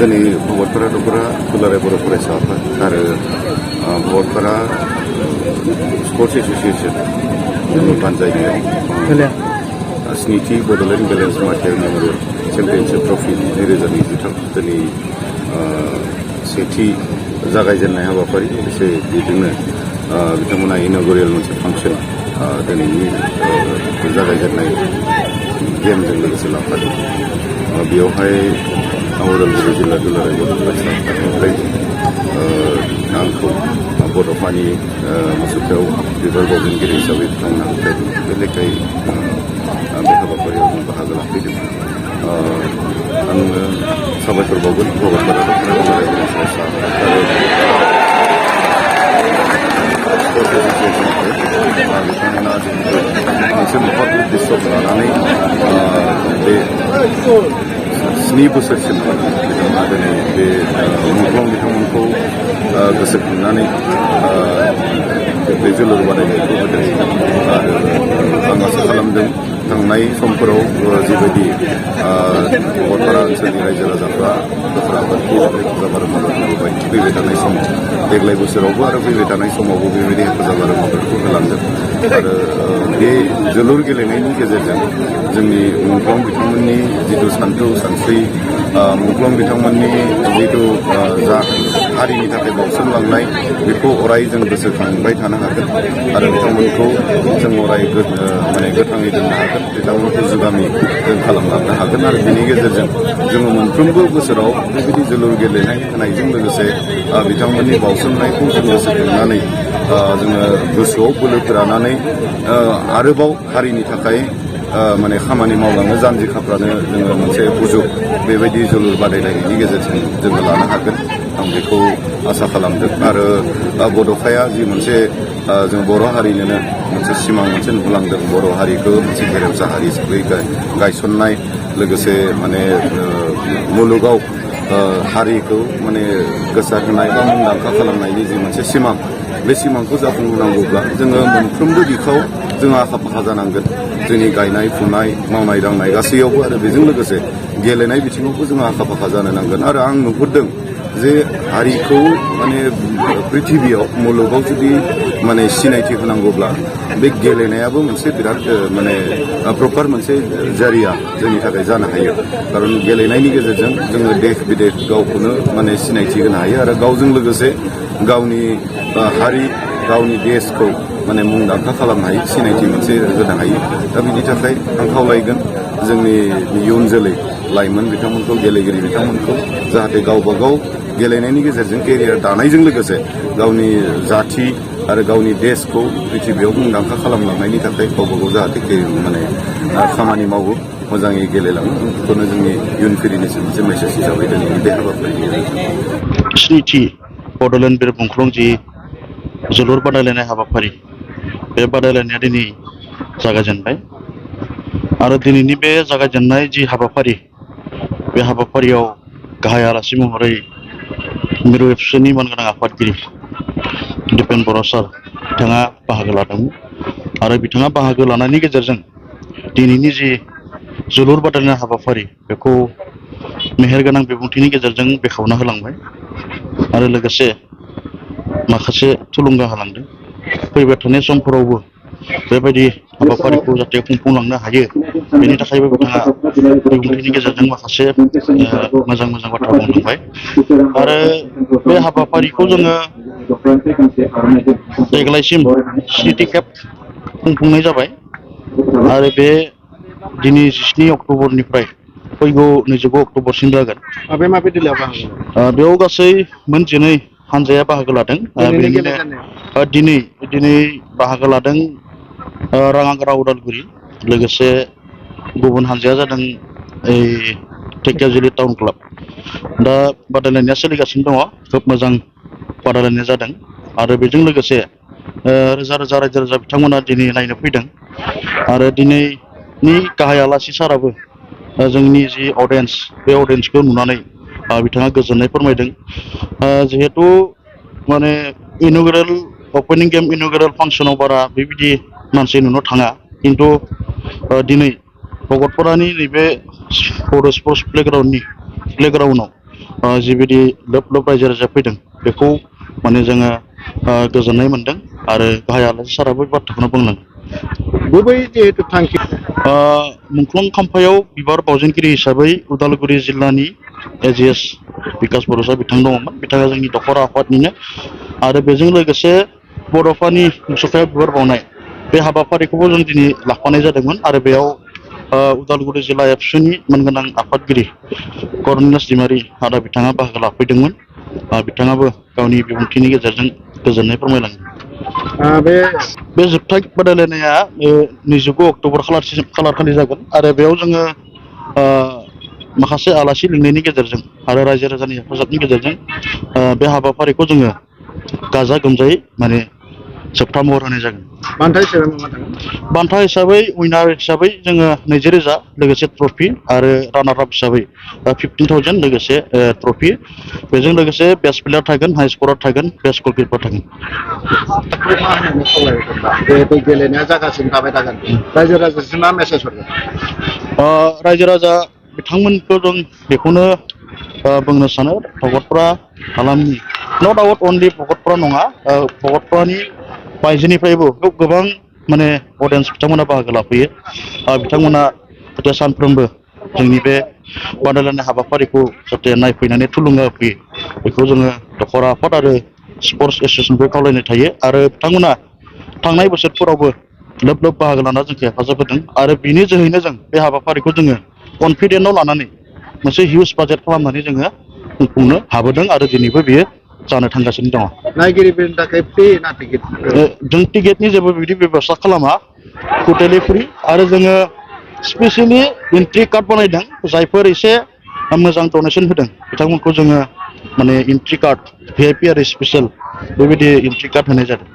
दिनै भगतपारा दखरा दुलाराय बर' फरायसा आफाद आरो भगतपारा स्पर्ट्स एस'सिएसन बानजायनायाव स्निथि बड'लेण्ड गेलेम्स मार्टियार मेम'रियेल चेम्पियनशिप ट्रफि 2023 दिनै सेथि जागायजेननाय हाबाफारि लोगोसे बेजोंनो बिथांमोना इन'गुरेल मोनसे फांसन दिनैनि जागायजेननाय गेमजों लोगोसे लाफादों। बेवहाय उदालगुरि जिल्ला दुलाराय बर' फरायसा आफादनिफ्राय आंखौ बड'फानि मुसुखायाव बिबार बावगिरि हिसाबै बिथांमोना होफैदों। बे लेखायै बे हाबाफारियाव जों बाहागो लाफैदों। आङो साबायखर बावगोन भगतपारा दखरा दुलाराय बर' फरायसा आफाद बिथांमोना मोनसे महत उद्देश्य लानानै बे 7 बोसोरसिम बिथांमोना दिनै बे मुंख्लं बिथांमोनखौ गोसोखांनानै बे जोलुर बादायनायखौ होदों। आरो आं आसा खालामदों थांनाय समफोराव जिबायदि भगतपारा ओनसोलनि रायजो राजाफ्रा दखरा आफादखौ हेफाजाब आरो मदद होबोबाय फैबाय थानाय समाव देग्लाय बोसोरावबो आरो फैबाय थानाय समावबो बेबायदि हेफाजाब आरो मददखौ होलांगोन। आरो बे जोलुर गेलेनायनि गेजेरजों जोंनि मुंख्लं बिथांमोननि जिथु सान्थौ सानस्रि मुंख्लं बिथांमोननि जिथु जा हारिनि थाखाय बावसोमलांनाय बेखौ अराय जों गोसोखांबाय थानो हागोन आरो बिथांमोनखौ जों अराय माने गोथाङै दोननो हागोन। बिथांमोनखौ जुगामि जों खालामलांनो हागोन आरो बेनि गेजेरजों जोङो मोनफ्रोमबो बोसोराव बेबायदि जोलुर गेलेनाय होनायजों लोगोसे बिथांमोननि बावसोमनायखौ जों गोसोखांनानै जोङो गोसोआव बोलो फोरानानै आरोबाव हारिनि थाखाय माने खामानि मावलांनो जानजि खाफ्रानो जोङो मोनसे सुजुग बेबायदि जोलुर बादायलायनायनि गेजेरजों जोङो लानो हागोन आं बेखौ आसा खालामदों। आरो बड'फाया जि मोनसे जों बर' हारिनोनो मोनसे सिमां मोनसे नुलांदों बर' हारिखौ मोनसे गेरेमसा हारि हिसाबै गायसननाय लोगोसे माने मुलुगाव हारिखौ माने गोसारहोनाय बा मुंदांखा खालामनायनि जि मोनसे सिमां बे सिमांखौ जाफुंहोनांगौब्ला जोङो मोनफ्रोमबो दिखाव जोङो आखा फाखा जानांगोन। जोंनि गायनाय फुनाय मावनाय दांनाय गासैयावबो आरो बेजों लोगोसे गेलेनाय बिथिङावबो जोङो आखा फाखा जानो नांगोन। आरो आं नुहुरदों जे हारिखौ माने पृथिबियाव मुलुगाव जुदि माने सिनायथि होनांगौब्ला बे गेलेनायाबो मोनसे बिराद माने प्रपार मोनसे जारिया जोंनि थाखाय जानो हायो। खारन गेलेनायनि गेजेरजों जोङो देश बिदेश गावखौनो माने सिनायथि होनो हायो आरो गावजों लोगोसे गावनि हारि गावनि देशखौ माने मुंदांखा खालामनो हायो सिनायथि मोनसे होनो हायो। दा बिनि थाखाय आं खावलायगोन जोंनि इयुन जोलै लाइमोन बिथांमोनखौ गेलेगिरि बिथांमोनखौ जाहाथे गावबा गाव गेलेनायनि गेजेरजों केरियार दानायजों लोगोसे गावनि जाथि आरो गावनि देशखौ पृथिबियाव मुंदांखा खालामलांनायनि थाखाय गावबा गाव जाहाथे माने खामानि मावो मोजाङै गेलेलाङो बेखौनो जोंनि इयुन फिरिनिसिम मोनसे मेसेज हिसाबै दिनैनि बे हाबाफारिनि स्निथि बड'लेण्ड बिर मुंख्लं जि जोलुर बादायलायनाय हाबाफारि बे बादायलायनाया दिनै जागायजेनबाय आरो दिनैनि बे जागायजेननाय जि हाबाफारि बे हाबाफारियाव गाहाय आलासि महरै मिरु एबसुनि मानगोनां आफादगिरि दिपेन बर' सार बिथाङा बाहागो लादोंमोन आरो बिथाङा बाहागो लानायनि गेजेरजों दिनैनि जि जोलुर बादायलायनाय हाबाफारि बेखौ मेहेरगोनां बिबुंथिनि गेजेरजों बेखेवना होलांबाय आरो लोगोसे माखासे थुलुंगा होलांदों। फैबाय थानाय समफोरावबो बेबायदि हाबाफारिखौ जाहाथे खुंफुंलांनो हायो बेनि थाखायबो बिथाङा बिबुंथिनि गेजेरजों माखासे मोजां मोजां बाथ्रा बुंलांबाय आरो बे हाबाफारिखौ जोङो देग्लायसिम स्निथि खेब खुंफुंनाय जाबाय आरो बे दिनै 17 अक्ट'बरनिफ्राय फैगौ 29 अक्ट'बरसिम जागोन। बेयाव गासै मोन 12 हानजाया बाहागो लादों। दिनै बाहागो लादों राङागोरा उदालगुरि लोगोसे गुबुन हानजाया जादों ढेकियाजुलि टाउन क्लाब। दा बादायलायनाया सोलिगासिनो दङ खोब मोजां बादायलायनाय जादों आरो बेजों लोगोसे रोजा रोजा रायजो राजा बिथांमोना दिनै नायनो फैदों आरो दिनैनि गाहाय आलासि साराबो जोंनि जि अडियेन्स बे अडियेन्सखौ नुनानै बिथाङा गोजोननाय फोरमायदों। जिहेतु माने इन'ग्रेल अपेनिं गेम इन'ग्रेल फांसनाव बारा बेबायदि मानसि नुनो थाङा खिन्थु दिनै भगतपारानि नैबे बड' स्पर्ट्स प्लेग्राउन्डआव जिबायदि लोब लोब रायजो राजा फैदों बेखौ माने जोङो गोजोननाय मोनदों आरो गाहाय आलासि साराबो बाथ्राखौनो बुंलांदों। गुबै जिहेतु थांखि मुंख्लं खाम्फायाव बिबार बावजेनगिरि हिसाबै उदालगुरि जिल्लानि एजिएस बिकास बर'सा बिथां दङमोन। बिथाङा जोंनि दखरा आफादनिनो आरो बेजों लोगोसे बड'फानि मुसुखायाव बिबार बावनाय बे हाबाफारिखौबो जों दिनै लाफानाय जादोंमोन आरो बेयाव उदालगुरि जिल्ला एबसुनि मोनगोनां आफादगिरि करनिलेस दैमारि आदा बिथाङा बाहागो लाफैदोंमोन। बिथाङाबो गावनि बिबुंथिनि गेजेरजों गोजोननाय फोरमायलाङो। बे जोबथा बादायलायनाया 29 अक्ट'बर खालारखालि जागोन आरो बेयाव जोङो माखासे आलासि लिंनायनि गेजेरजों आरो रायजो राजानि हेफाजाबनि गेजेरजों बे हाबाफारिखौ जोङो गाजा गोमजायै माने जोबथा महर होनाय जागोन। बान्था हिसाबै उइनार हिसाबै जोङो 20,000 लोगोसे ट्रफि आरो रानार आप हिसाबै 15,000 लोगोसे ट्रफि बेजों लोगोसे बेस्ट प्लेयार थागोन हाइ स्करार थागोन बेस्ट गलकिपार थागोन। जिहेतु गेलेनाया जागासिनो थाबाय थागोन रायजो राजासिम मा मेसेज हरगोन? रायजो राजा बिथांमोनखौ जों बेखौनो बुंनो सानो भगतपारा हालामनि न' डाउट अनलि भगतपारा नङा भगतपारानि बायजोनिफ्रायबो गोबां माने अडियेन्स बिथांमोना बाहागो लाफैयो। बिथांमोना जाहाथे सानफ्रोमबो जोंनि बे बादायलायनाय हाबाफारिखौ जाहाथे नायफैनानै थुलुंगा होफैयो बेखौ जोङो दखरा आफाद आरो स्पर्टस एस'सियेसनखौ खावलायनाय थायो आरो बिथांमोना थांनाय बोसोरफोरावबो लोब लोब बाहागो लाना जोंखौ हेफाजाब होदों आरो बिनि जोहैनो जों बे हाबाफारिखौ जोङो कनफिडेन्टआव लानानै मोनसे हिउज बाजेट खालामनानै जोङो खुंनो हाबोदों आरो दिनैबो बेयो जानो थांगासिनो दङ। नायगिरिफोरनि थाखाय फ्रि ना टिकेट? जों टिकेटनि जेबो बिदि बेब'स्था खालामा टटेलि फ्रि आरो जोङो स्पेसियेलि एन्ट्रि कार्ड बानायदों जायफोर एसे मोजां डनेसन होदों बिथांमोनखौ जोङो माने एन्ट्रि कार्ड VIP आरो स्पेसियेल बेबायदि एन्ट्रि कार्ड होनाय जादों।